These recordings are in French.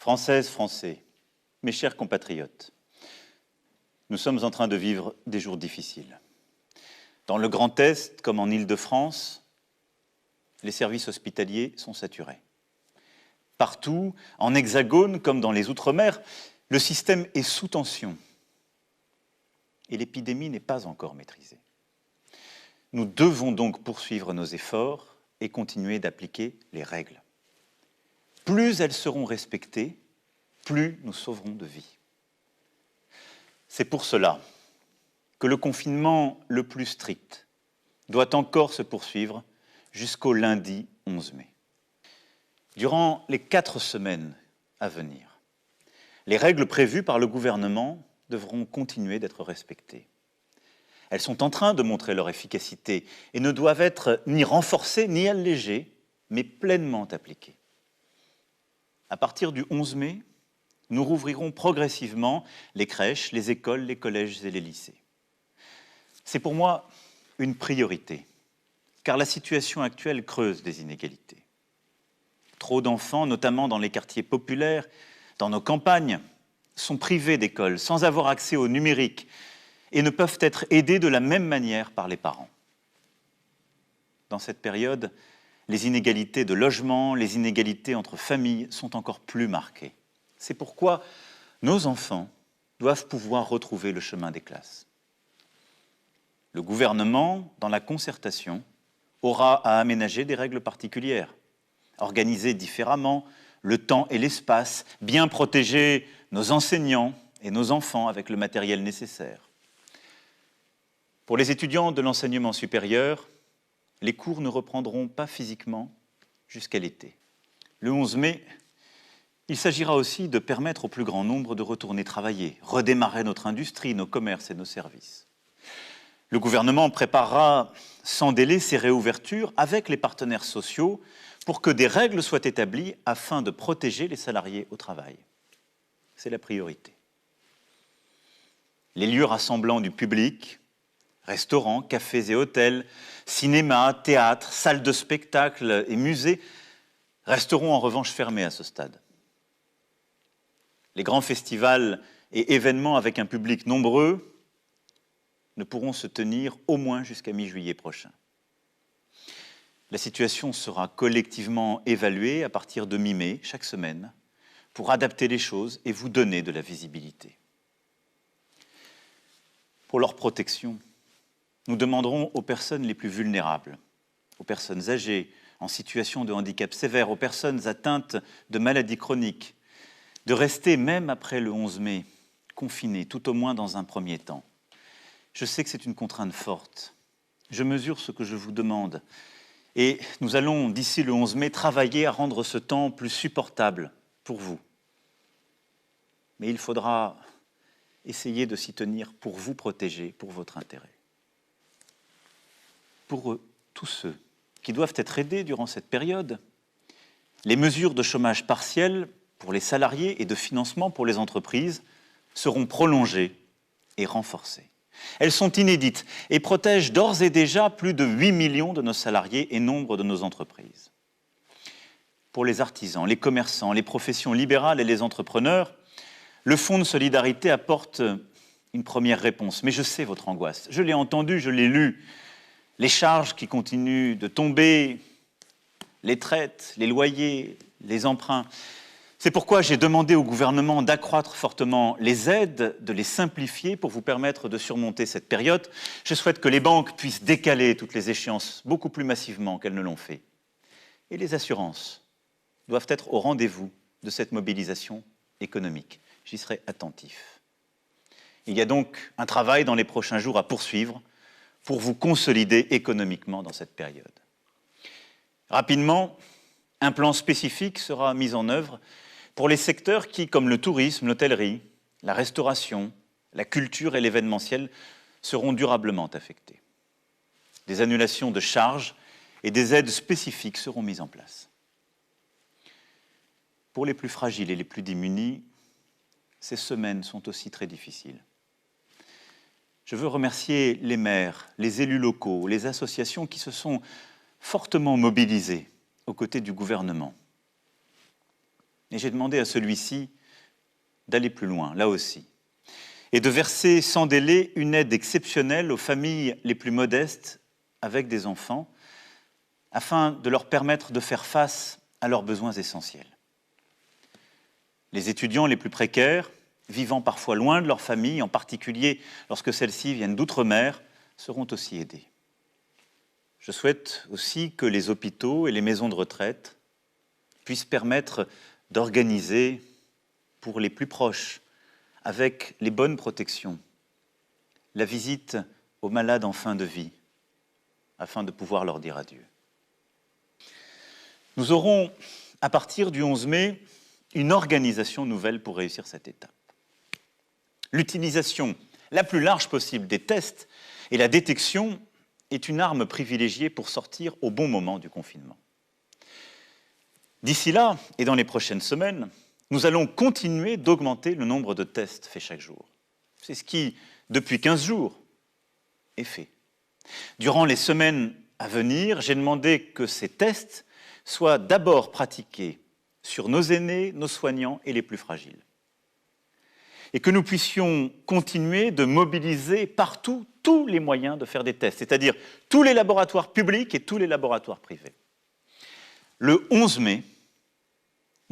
Françaises, Français, mes chers compatriotes, nous sommes en train de vivre des jours difficiles. Dans le Grand Est, comme en Île-de-France, les services hospitaliers sont saturés. Partout, en Hexagone comme dans les Outre-mer, le système est sous tension et l'épidémie n'est pas encore maîtrisée. Nous devons donc poursuivre nos efforts et continuer d'appliquer les règles. Plus elles seront respectées, plus nous sauverons de vies. C'est pour cela que le confinement le plus strict doit encore se poursuivre jusqu'au lundi 11 mai. Durant les 4 semaines à venir, les règles prévues par le gouvernement devront continuer d'être respectées. Elles sont en train de montrer leur efficacité et ne doivent être ni renforcées ni allégées, mais pleinement appliquées. À partir du 11 mai, nous rouvrirons progressivement les crèches, les écoles, les collèges et les lycées. C'est pour moi une priorité, car la situation actuelle creuse des inégalités. Trop d'enfants, notamment dans les quartiers populaires, dans nos campagnes, sont privés d'école, sans avoir accès au numérique, et ne peuvent être aidés de la même manière par les parents. Dans cette période, les inégalités de logement, les inégalités entre familles sont encore plus marquées. C'est pourquoi nos enfants doivent pouvoir retrouver le chemin des classes. Le gouvernement, dans la concertation, aura à aménager des règles particulières, organiser différemment le temps et l'espace, bien protéger nos enseignants et nos enfants avec le matériel nécessaire. Pour les étudiants de l'enseignement supérieur, les cours ne reprendront pas physiquement jusqu'à l'été. Le 11 mai, il s'agira aussi de permettre au plus grand nombre de retourner travailler, redémarrer notre industrie, nos commerces et nos services. Le gouvernement préparera sans délai ces réouvertures avec les partenaires sociaux pour que des règles soient établies afin de protéger les salariés au travail. C'est la priorité. Les lieux rassemblant du public, restaurants, cafés et hôtels, cinémas, théâtres, salles de spectacle et musées resteront en revanche fermés à ce stade. Les grands festivals et événements avec un public nombreux ne pourront se tenir au moins jusqu'à mi-juillet prochain. La situation sera collectivement évaluée à partir de mi-mai, chaque semaine, pour adapter les choses et vous donner de la visibilité. Pour leur protection, nous demanderons aux personnes les plus vulnérables, aux personnes âgées, en situation de handicap sévère, aux personnes atteintes de maladies chroniques, de rester, même après le 11 mai, confinées, tout au moins dans un premier temps. Je sais que c'est une contrainte forte. Je mesure ce que je vous demande. Et nous allons, d'ici le 11 mai, travailler à rendre ce temps plus supportable pour vous. Mais il faudra essayer de s'y tenir pour vous protéger, pour votre intérêt. Pour tous ceux qui doivent être aidés durant cette période, les mesures de chômage partiel pour les salariés et de financement pour les entreprises seront prolongées et renforcées. Elles sont inédites et protègent d'ores et déjà plus de 8 millions de nos salariés et nombre de nos entreprises. Pour les artisans, les commerçants, les professions libérales et les entrepreneurs, le Fonds de solidarité apporte une première réponse. Mais je sais votre angoisse. Je l'ai entendu, je l'ai lu. Les charges qui continuent de tomber, les traites, les loyers, les emprunts. C'est pourquoi j'ai demandé au gouvernement d'accroître fortement les aides, de les simplifier pour vous permettre de surmonter cette période. Je souhaite que les banques puissent décaler toutes les échéances beaucoup plus massivement qu'elles ne l'ont fait. Et les assurances doivent être au rendez-vous de cette mobilisation économique. J'y serai attentif. Il y a donc un travail dans les prochains jours à poursuivre pour vous consolider économiquement dans cette période. Rapidement, un plan spécifique sera mis en œuvre pour les secteurs qui, comme le tourisme, l'hôtellerie, la restauration, la culture et l'événementiel, seront durablement affectés. Des annulations de charges et des aides spécifiques seront mises en place. Pour les plus fragiles et les plus démunis, ces semaines sont aussi très difficiles. Je veux remercier les maires, les élus locaux, les associations qui se sont fortement mobilisés aux côtés du gouvernement. Et j'ai demandé à celui-ci d'aller plus loin, là aussi, et de verser sans délai une aide exceptionnelle aux familles les plus modestes avec des enfants, afin de leur permettre de faire face à leurs besoins essentiels. Les étudiants les plus précaires, vivant parfois loin de leur famille, en particulier lorsque celles-ci viennent d'outre-mer, seront aussi aidés. Je souhaite aussi que les hôpitaux et les maisons de retraite puissent permettre d'organiser pour les plus proches, avec les bonnes protections, la visite aux malades en fin de vie, afin de pouvoir leur dire adieu. Nous aurons, à partir du 11 mai, une organisation nouvelle pour réussir cette étape. L'utilisation la plus large possible des tests et la détection est une arme privilégiée pour sortir au bon moment du confinement. D'ici là, et dans les prochaines semaines, nous allons continuer d'augmenter le nombre de tests faits chaque jour. C'est ce qui, depuis 15 jours, est fait. Durant les semaines à venir, j'ai demandé que ces tests soient d'abord pratiqués sur nos aînés, nos soignants et les plus fragiles. Et que nous puissions continuer de mobiliser partout tous les moyens de faire des tests, c'est-à-dire tous les laboratoires publics et tous les laboratoires privés. Le 11 mai,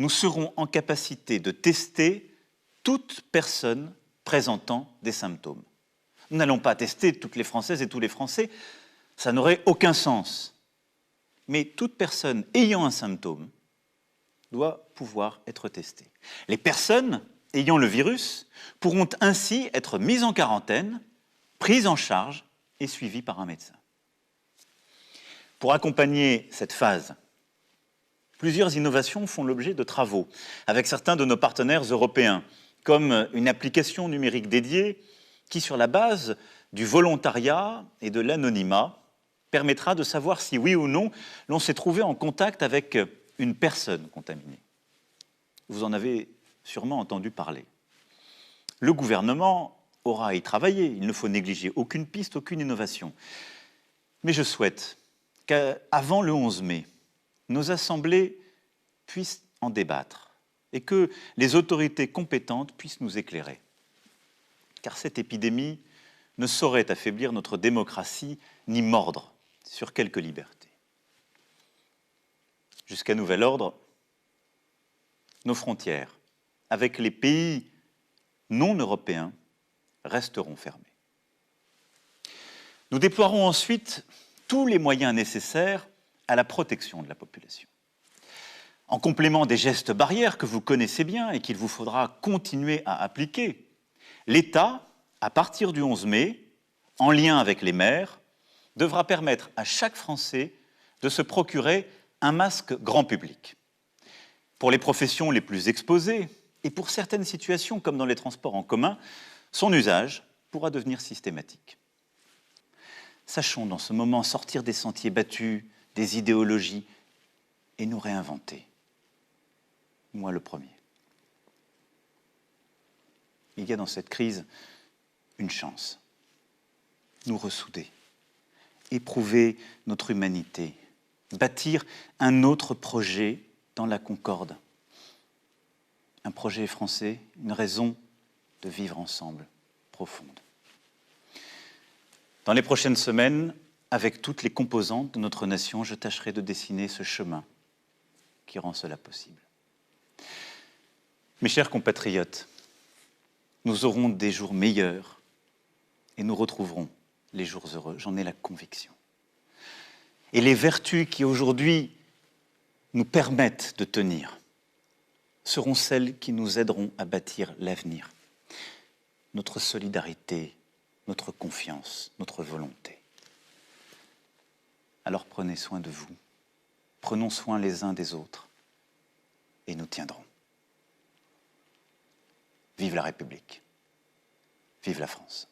nous serons en capacité de tester toute personne présentant des symptômes. Nous n'allons pas tester toutes les Françaises et tous les Français, ça n'aurait aucun sens. Mais toute personne ayant un symptôme doit pouvoir être testée. Les personnes ayant le virus pourront ainsi être mises en quarantaine, prises en charge et suivies par un médecin. Pour accompagner cette phase, plusieurs innovations font l'objet de travaux avec certains de nos partenaires européens, comme une application numérique dédiée qui, sur la base du volontariat et de l'anonymat, permettra de savoir si oui ou non l'on s'est trouvé en contact avec une personne contaminée. Vous en avez sûrement entendu parler. Le gouvernement aura à y travailler, il ne faut négliger aucune piste, aucune innovation. Mais je souhaite qu'avant le 11 mai, nos assemblées puissent en débattre et que les autorités compétentes puissent nous éclairer. Car cette épidémie ne saurait affaiblir notre démocratie ni mordre sur quelques libertés. Jusqu'à nouvel ordre, nos frontières, avec les pays non européens, resteront fermées. Nous déploierons ensuite tous les moyens nécessaires à la protection de la population. En complément des gestes barrières que vous connaissez bien et qu'il vous faudra continuer à appliquer, l'État, à partir du 11 mai, en lien avec les maires, devra permettre à chaque Français de se procurer un masque grand public. Pour les professions les plus exposées et pour certaines situations comme dans les transports en commun, son usage pourra devenir systématique. Sachons dans ce moment sortir des sentiers battus, des idéologies et nous réinventer. Moi le premier. Il y a dans cette crise une chance. Nous ressouder, éprouver notre humanité, bâtir un autre projet dans la concorde. Un projet français, une raison de vivre ensemble, profonde. Dans les prochaines semaines, avec toutes les composantes de notre nation, je tâcherai de dessiner ce chemin qui rend cela possible. Mes chers compatriotes, nous aurons des jours meilleurs et nous retrouverons les jours heureux, j'en ai la conviction. Et les vertus qui aujourd'hui nous permettent de tenir seront celles qui nous aideront à bâtir l'avenir. Notre solidarité, notre confiance, notre volonté. Alors prenez soin de vous, prenons soin les uns des autres et nous tiendrons. Vive la République, vive la France.